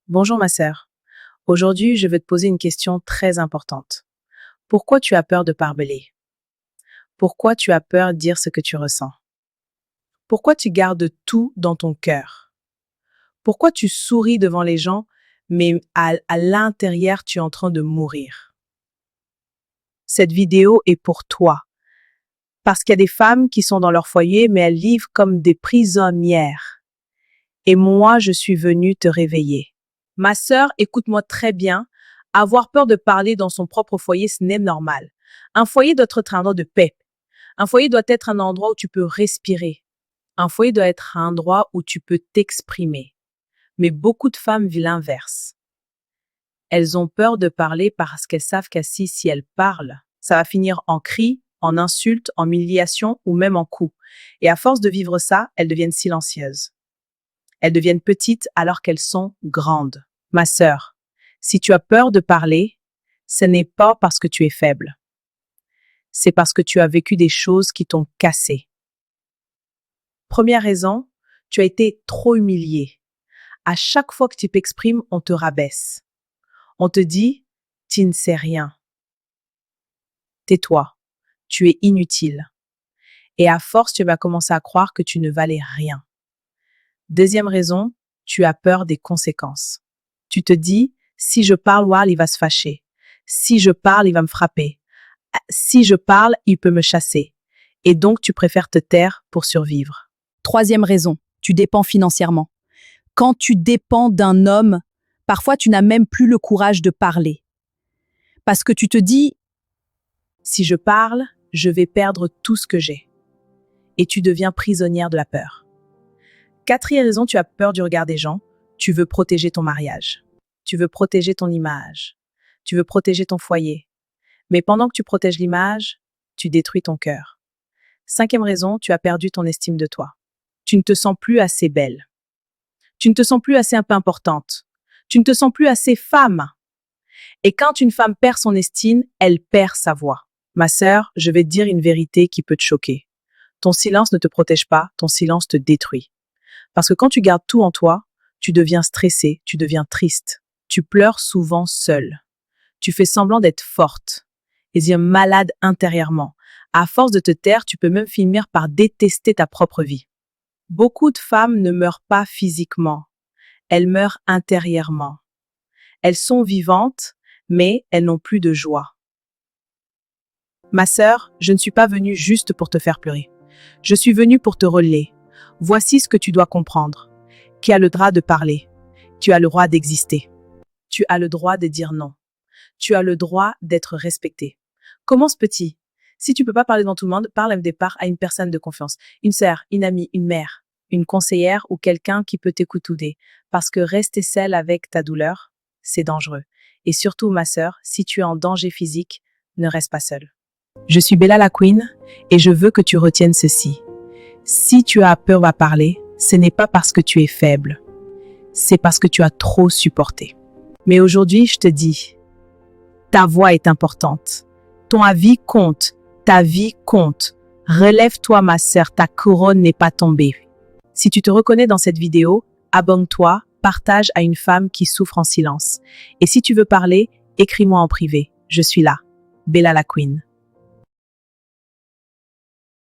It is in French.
Bonjour ma sœur. Aujourd'hui, je veux te poser une question très importante. Pourquoi tu as peur de parler? Pourquoi tu as peur de dire ce que tu ressens? Pourquoi tu gardes tout dans ton cœur? Pourquoi tu souris devant les gens, mais à l'intérieur, tu es en train de mourir? Cette vidéo est pour toi. Parce qu'il y a des femmes qui sont dans leur foyer, mais elles vivent comme des prisonnières. Et moi, je suis venue te réveiller. Ma sœur, écoute-moi très bien. Avoir peur de parler dans son propre foyer, ce n'est normal. Un foyer doit être un endroit de paix. Un foyer doit être un endroit où tu peux respirer. Un foyer doit être un endroit où tu peux t'exprimer. Mais beaucoup de femmes vivent l'inverse. Elles ont peur de parler parce qu'elles savent qu'assise, si elles parlent, ça va finir en cris, en insultes, en humiliation ou même en coups. Et à force de vivre ça, elles deviennent silencieuses. Elles deviennent petites alors qu'elles sont grandes. Ma sœur, si tu as peur de parler, ce n'est pas parce que tu es faible. C'est parce que tu as vécu des choses qui t'ont cassé. Première raison, tu as été trop humilié. À chaque fois que tu t'exprimes, on te rabaisse. On te dit, tu ne sais rien. Tais-toi. Tu es inutile. Et à force, tu vas commencer à croire que tu ne valais rien. Deuxième raison, tu as peur des conséquences. Tu te dis, si je parle, Wal, il va se fâcher. Si je parle, il va me frapper. Si je parle, il peut me chasser. Et donc, tu préfères te taire pour survivre. Troisième raison, tu dépends financièrement. Quand tu dépends d'un homme, parfois tu n'as même plus le courage de parler. Parce que tu te dis, Si je parle, je vais perdre tout ce que j'ai. Et tu deviens prisonnière de la peur. Quatrième raison, tu as peur du regard des gens. Tu veux protéger ton mariage. Tu veux protéger ton image. Tu veux protéger ton foyer. Mais pendant que tu protèges l'image, tu détruis ton cœur. Cinquième raison, tu as perdu ton estime de toi. Tu ne te sens plus assez belle. Tu ne te sens plus assez un peu importante. Tu ne te sens plus assez femme. Et quand une femme perd son estime, elle perd sa voix. Ma sœur, je vais te dire une vérité qui peut te choquer. Ton silence ne te protège pas, ton silence te détruit. Parce que quand tu gardes tout en toi, tu deviens stressé, tu deviens triste. Tu pleures souvent seule. Tu fais semblant d'être forte. Et tu es malade intérieurement. À force de te taire, tu peux même finir par détester ta propre vie. Beaucoup de femmes ne meurent pas physiquement. Elles meurent intérieurement. Elles sont vivantes, mais elles n'ont plus de joie. Ma sœur, je ne suis pas venue juste pour te faire pleurer. Je suis venue pour te relayer. Voici ce que tu dois comprendre. Tu as le droit de parler. Tu as le droit d'exister. Tu as le droit de dire non. Tu as le droit d'être respecté. Commence petit. Si tu peux pas parler devant tout le monde, parle au départ à une personne de confiance. Une sœur, une amie, une mère, une conseillère ou quelqu'un qui peut t'écouter. Parce que rester seule avec ta douleur, c'est dangereux. Et surtout, ma sœur, si tu es en danger physique, ne reste pas seule. Je suis Bella la Queen et je veux que tu retiennes ceci. Si tu as peur à parler, ce n'est pas parce que tu es faible. C'est parce que tu as trop supporté. Mais aujourd'hui, je te dis, ta voix est importante. Ton avis compte. Ta vie compte. Relève-toi, ma sœur, ta couronne n'est pas tombée. Si tu te reconnais dans cette vidéo, abonne-toi, partage à une femme qui souffre en silence. Et si tu veux parler, écris-moi en privé. Je suis là, Bella la Queen.